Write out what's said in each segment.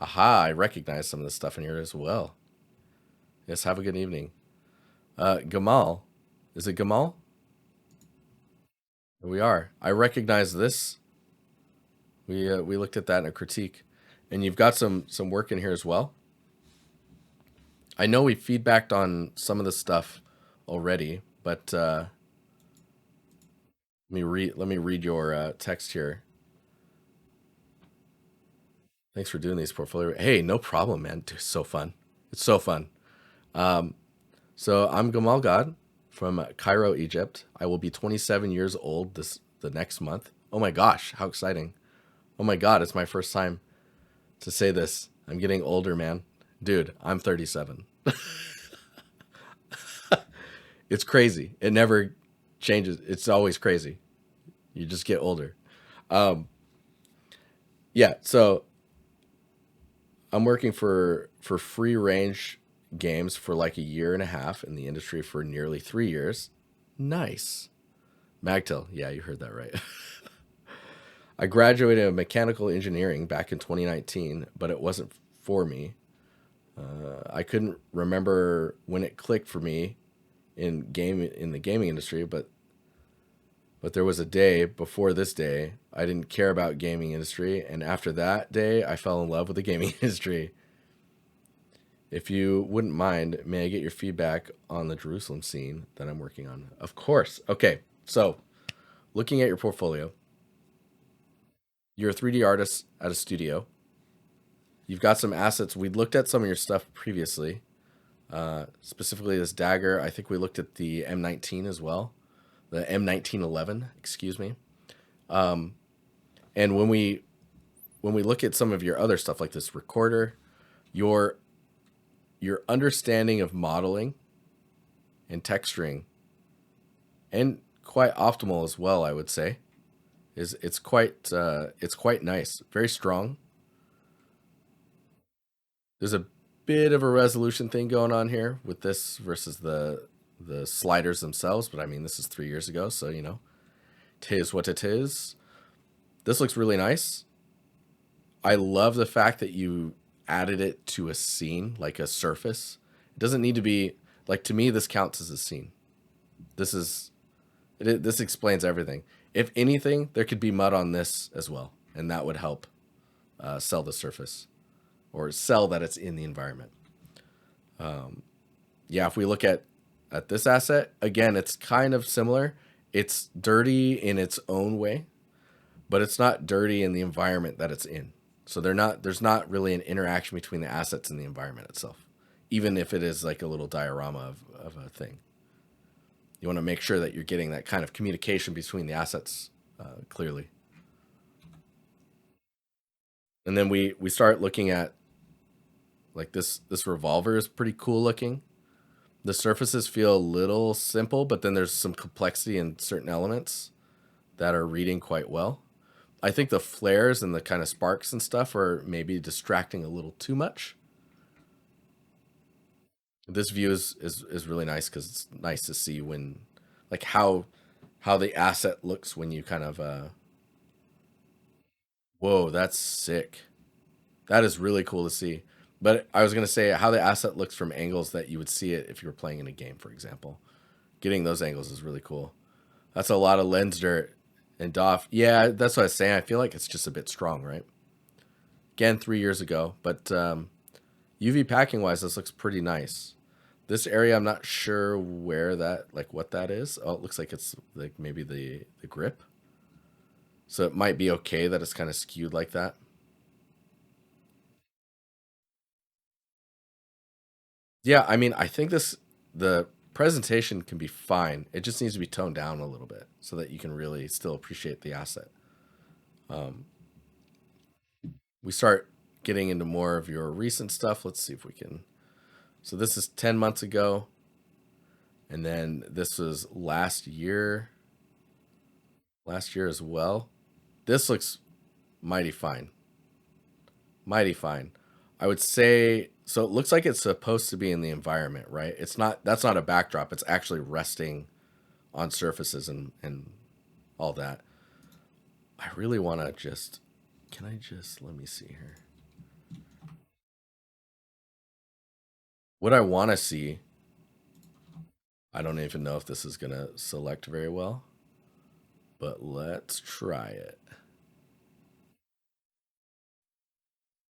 Aha, I recognize some of the stuff in here as well. Yes, have a good evening. Gamal. Is it Gamal? We are. I recognize this. We looked at that in a critique. And you've got some work in here as well. I know we feedbacked on some of the stuff already, but let me read your text here. Thanks for doing these portfolio. Hey, no problem, man. Dude, it's so fun. It's so fun. Um, so I'm Gamal Gad from Cairo, Egypt. I will be 27 years old the next month. Oh my gosh, how exciting! Oh my god, it's my first time to say this. I'm getting older, man. Dude, I'm 37. It's crazy. It never changes. It's always crazy. You just get older. Um, yeah, so I'm working for free range games for like a year and a half in the industry for nearly 3 years. Nice. Magtel, yeah, you heard that right. I graduated in mechanical engineering back in 2019, but it wasn't for me. I couldn't remember when it clicked for me in the gaming industry, but there was a day before this day I didn't care about gaming industry, and after that day I fell in love with the gaming industry. If you wouldn't mind, may I get your feedback on the Jerusalem scene that I'm working on? Of course. Okay, so looking at your portfolio, you're a 3D artist at a studio. You've got some assets. We looked at some of your stuff previously, specifically this dagger. I think we looked at the M19 as well, the M1911. Excuse me. Um, and when we look at some of your other stuff like this recorder, your your understanding of modeling and texturing, and quite optimal as well, I would say, is it's quite nice, very strong. There's a bit of a resolution thing going on here with this versus the sliders themselves, but I mean this is 3 years ago, so it is what it is. This looks really nice. I love the fact that you added it to a scene, like a surface. It doesn't need to be like, to me this counts as a scene. This is this explains everything. If anything, there could be mud on this as well, and that would help sell the surface or sell that it's in the environment. Yeah, if we look at this asset again, it's kind of similar. It's dirty in its own way, but it's not dirty in the environment that it's in. So there's not really an interaction between the assets and the environment itself, even if it is like a little diorama of a thing. You want to make sure that you're getting that kind of communication between the assets clearly. And then we start looking at like this revolver is pretty cool looking. The surfaces feel a little simple, but then there's some complexity in certain elements that are reading quite well. I think the flares and the kind of sparks and stuff are maybe distracting a little too much. This view is really nice because it's nice to see when, like how the asset looks when you kind of whoa, that's sick. That is really cool to see. But I was gonna say how the asset looks from angles that you would see it if you were playing in a game, for example. Getting those angles is really cool. That's a lot of lens dirt and DOF. Yeah, that's what I was saying. I feel like it's just a bit strong, right? Again, 3 years ago, but UV packing wise, this looks pretty nice. This area, I'm not sure where that, like what that is. Oh, it looks like it's like maybe the grip. So it might be okay that it's kind of skewed like that. Yeah, I mean, I think the presentation can be fine. It just needs to be toned down a little bit so that you can really still appreciate the asset. Um, we start getting into more of your recent stuff. Let's see if we can. So this is 10 months ago, and then this was last year as well. This looks mighty fine. Mighty fine. I would say so. It looks like it's supposed to be in the environment, right? It's not. That's not a backdrop. It's actually resting on surfaces and all that. I really want to just. Can I just let me see here? What I want to see, I don't even know if this is going to select very well, but let's try it.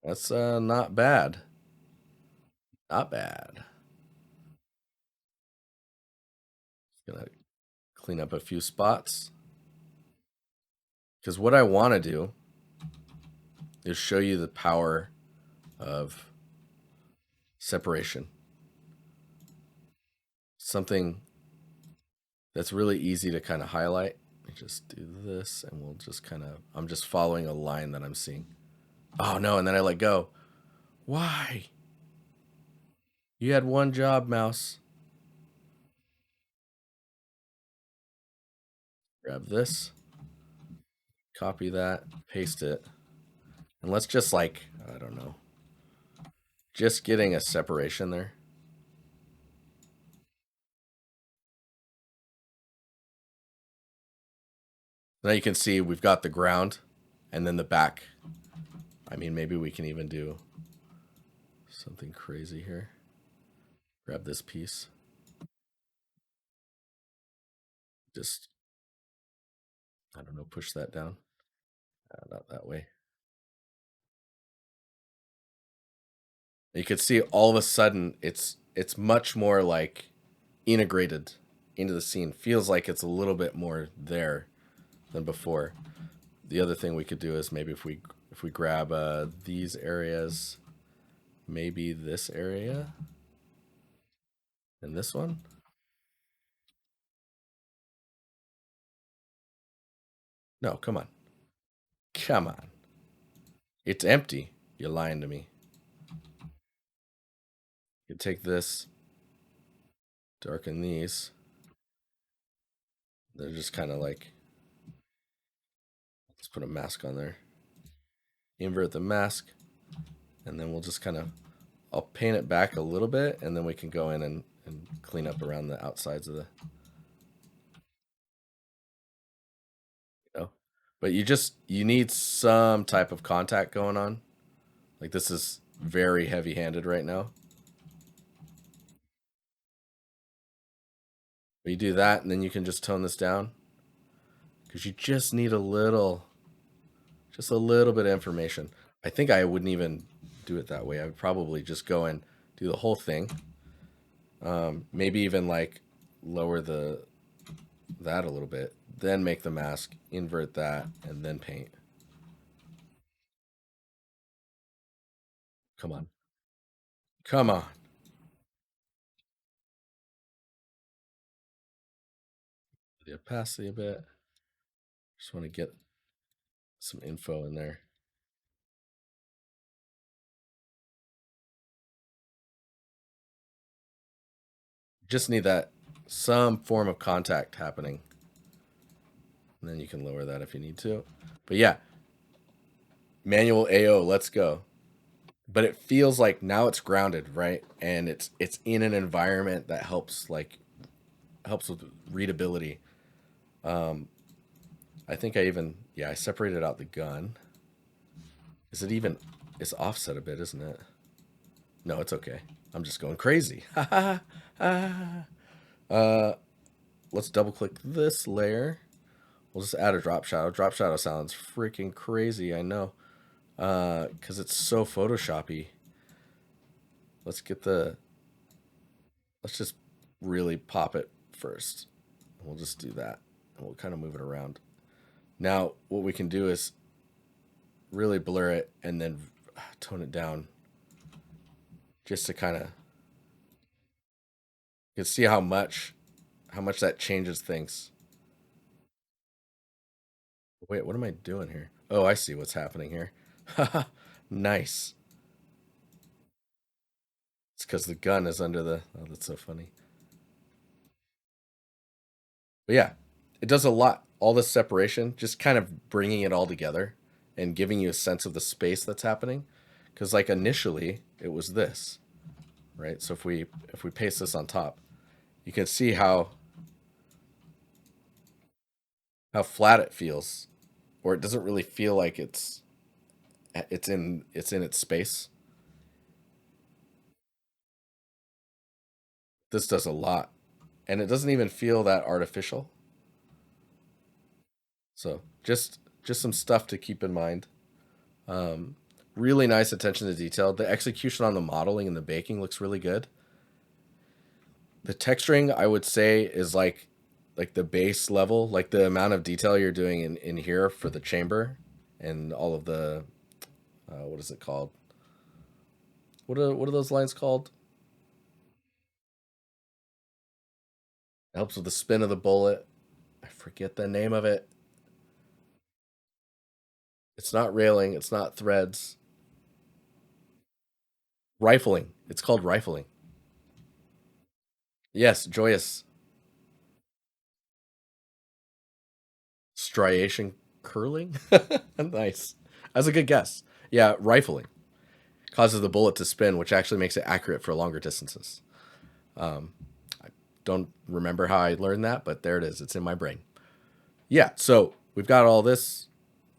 That's not bad. Not bad. Gonna clean up a few spots. Because what I want to do is show you the power of separation. Something that's really easy to kind of highlight. Just do this and we'll just kind of, I'm just following a line that I'm seeing. Oh no, and then I let go. Why? You had one job, mouse. Grab this, copy that, paste it. And let's just like, I don't know, just getting a separation there. Now you can see we've got the ground and then the back. I mean, maybe we can even do something crazy here. Grab this piece. Just, I don't know, push that down. Not that way. You can see all of a sudden it's much more like integrated into the scene. Feels like it's a little bit more there than before. The other thing we could do is maybe if we grab these areas, maybe this area and this one. No, come on. Come on. It's empty. You're lying to me. You take this, darken these. They're just kind of like, let's put a mask on there. Invert the mask, and then we'll just kind of, I'll paint it back a little bit, and then we can go in and clean up around the outsides of the, you know. But you need some type of contact going on. Like this is very heavy-handed right now. But you do that, and then you can just tone this down. Because you just need just a little bit of information. I think I wouldn't even do it that way. I would probably just go and do the whole thing. Maybe even like lower that a little bit, then make the mask, invert that, and then paint. Come on. Come on. The opacity a bit. Just want to get some info in there. Just need that some form of contact happening. And then you can lower that if you need to. But yeah, manual AO, let's go. But it feels like now it's grounded, right? And it's in an environment that helps with readability. I think I separated out the gun. Is it even, it's offset a bit, isn't it? No, it's okay. I'm just going crazy. Let's double click this layer. We'll just add a drop shadow. Drop shadow sounds freaking crazy, I know. Because it's so Photoshoppy. Let's get let's just really pop it first. We'll just do that. And we'll kind of move it around. Now, what we can do is really blur it and then tone it down just to kind of, you can see how much that changes things. Wait, what am I doing here? Oh, I see what's happening here. Nice. It's because the gun is under the, oh, that's so funny. But yeah, it does a lot. All this separation, just kind of bringing it all together and giving you a sense of the space that's happening. Because like initially it was this, right? So if we paste this on top, you can see how flat it feels, or it doesn't really feel like it's in its space. This does a lot, and it doesn't even feel that artificial. So just some stuff to keep in mind. Um, really nice attention to detail. The execution on the modeling and the baking looks really good. The texturing, I would say, is like the base level, like the amount of detail you're doing in here for the chamber and all of the what is it called? What are those lines called? It helps with the spin of the bullet. I forget the name of it. It's not railing. It's not threads. Rifling. It's called rifling. Yes, joyous striation curling. Nice. That's a good guess. Yeah, rifling causes the bullet to spin, which actually makes it accurate for longer distances. Um, I don't remember how I learned that, but there it is. It's in my brain. Yeah, so we've got all this.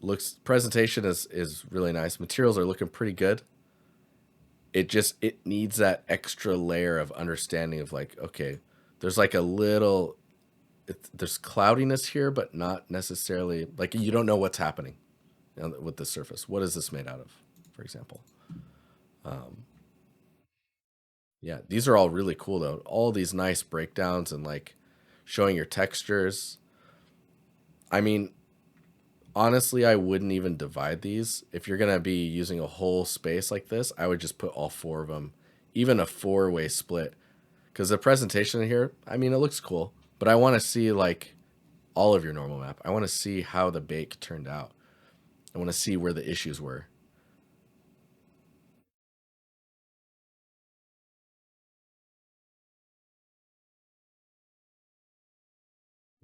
Looks presentation is really nice. Materials are looking pretty good. It needs that extra layer of understanding of like, okay, there's like a little there's cloudiness here, but not necessarily like you don't know what's happening with the surface. What is this made out of, for example? Um, yeah, these are all really cool though. All these nice breakdowns and like showing your textures. I mean, honestly, I wouldn't even divide these. If you're gonna be using a whole space like this, I would just put all four of them, even a four-way split. Because the presentation here, I mean, it looks cool, but I want to see like all of your normal map. I want to see how the bake turned out. I want to see where the issues were.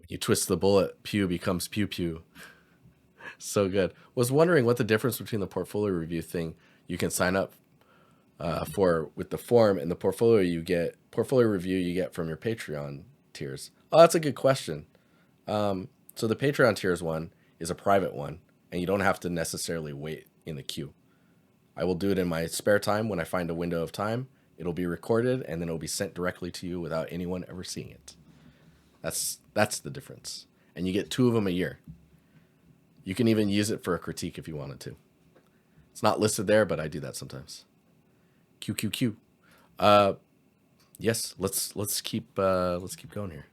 You twist the bullet, pew becomes pew pew. So good. Was wondering what the difference between the portfolio review thing you can sign up for with the form and the portfolio review you get from your Patreon tiers. Oh, that's a good question. So the Patreon tiers one is a private one, and you don't have to necessarily wait in the queue. I will do it in my spare time when I find a window of time. It'll be recorded and then it'll be sent directly to you without anyone ever seeing it. That's the difference. And you get two of them a year. You can even use it for a critique if you wanted to. It's not listed there, but I do that sometimes. QQQ. Uh, yes, let's keep going here.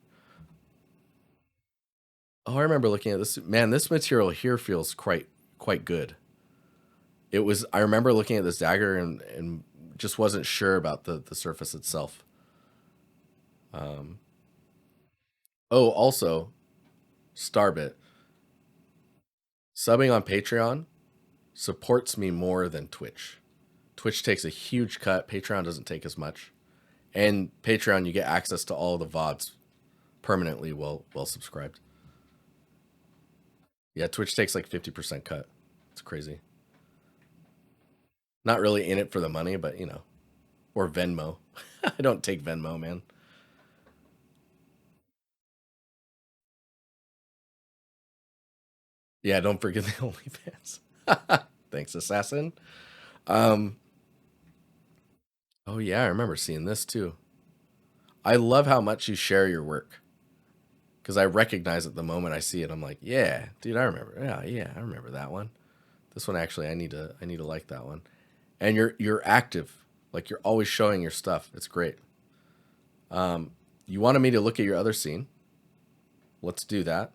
Oh, I remember looking at this. Man, this material here feels quite good. It was. I remember looking at this dagger and just wasn't sure about the surface itself. Um, oh, also, Starbit subbing on Patreon supports me more than Twitch. Twitch takes a huge cut. Patreon doesn't take as much. And Patreon, you get access to all the VODs permanently well subscribed. Yeah, Twitch takes like 50% cut. It's crazy. Not really in it for the money, but you know, or Venmo. I don't take Venmo, man. Yeah, don't forget the OnlyFans. Thanks, Assassin. Um, oh yeah, I remember seeing this too. I love how much you share your work because I recognize it the moment I see it. I'm like, yeah, dude, I remember. Yeah, I remember that one. This one actually, I need to like that one. And you're active, like you're always showing your stuff. It's great. You wanted me to look at your other scene. Let's do that.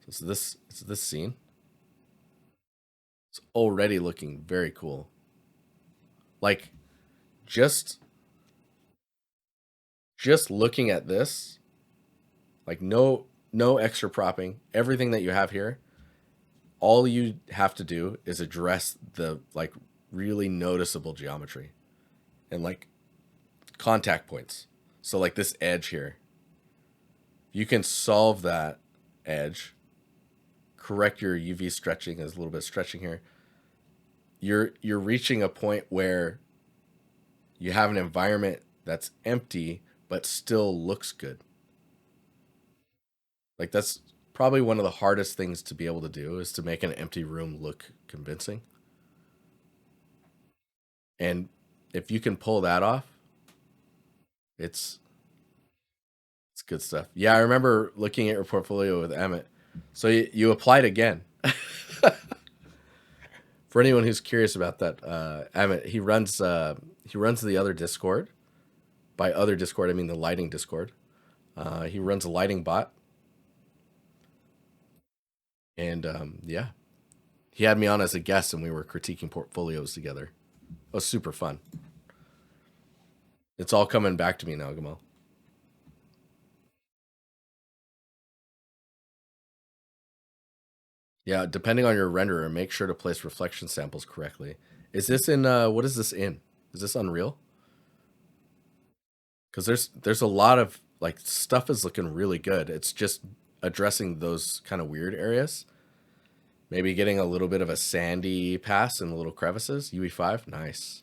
It's this scene. It's already looking very cool. Like just just looking at this, like no extra propping. Everything that you have here, all you have to do is address the like really noticeable geometry and like contact points. So like this edge here, you can solve that edge, correct your UV stretching. There's a little bit of stretching here. You're reaching a point where you have an environment that's empty but still looks good. Like that's probably one of the hardest things to be able to do is to make an empty room look convincing. And if you can pull that off, It's it's good stuff. Yeah, I remember looking at your portfolio with Emmett. So you applied again. For anyone who's curious about that, Emmett, he runs the other Discord. By other Discord, I mean the lighting Discord. He runs a lighting bot, and yeah, he had me on as a guest, and we were critiquing portfolios together. It was super fun. It's all coming back to me now, Gamal. Yeah, depending on your renderer, make sure to place reflection samples correctly. Is this in what is this in? Is this Unreal? Because there's a lot of like stuff is looking really good. It's just addressing those kind of weird areas. Maybe getting a little bit of a sandy pass and little crevices. UE5, nice.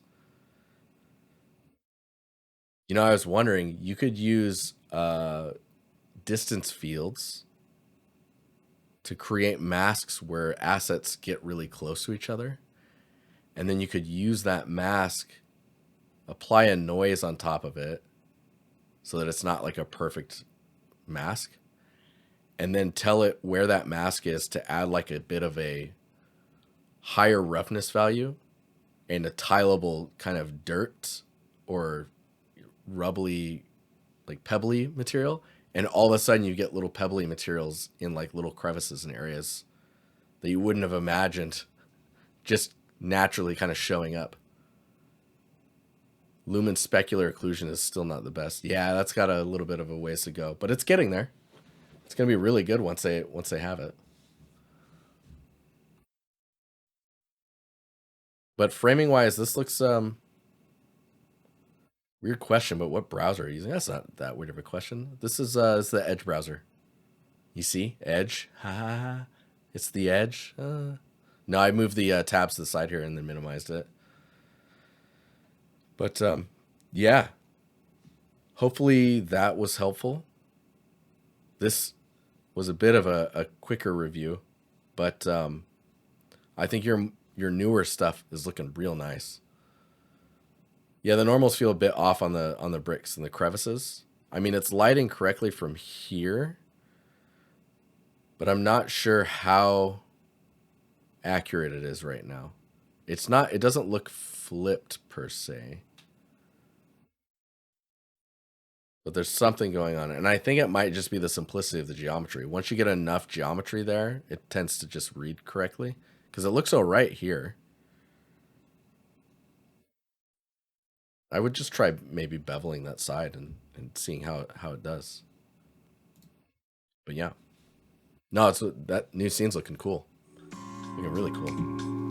You know, I was wondering you could use distance fields to create masks where assets get really close to each other. And then you could use that mask, apply a noise on top of it so that it's not like a perfect mask, and then tell it where that mask is to add like a bit of a higher roughness value and a tileable kind of dirt or rubbly, like pebbly material. And all of a sudden you get little pebbly materials in like little crevices and areas that you wouldn't have imagined just naturally kind of showing up. Lumen specular occlusion is still not the best. Yeah, that's got a little bit of a ways to go, but it's getting there. It's gonna be really good once they have it. But framing wise, this looks weird question. But what browser are you using? That's not that weird of a question. This is it's the Edge browser. You see, Edge. Ha ha ha. It's the Edge. No, I moved the tabs to the side here and then minimized it. But yeah, hopefully that was helpful. This was a bit of a quicker review, but I think your newer stuff is looking real nice. Yeah, the normals feel a bit off on the bricks and the crevices. I mean, it's lighting correctly from here, but I'm not sure how accurate it is right now. It's not. It doesn't look flipped per se, but there's something going on, and I think it might just be the simplicity of the geometry. Once you get enough geometry there, it tends to just read correctly because it looks all right here. I would just try maybe beveling that side and seeing how it does. But yeah, no, it's that new scene's looking cool, looking really cool.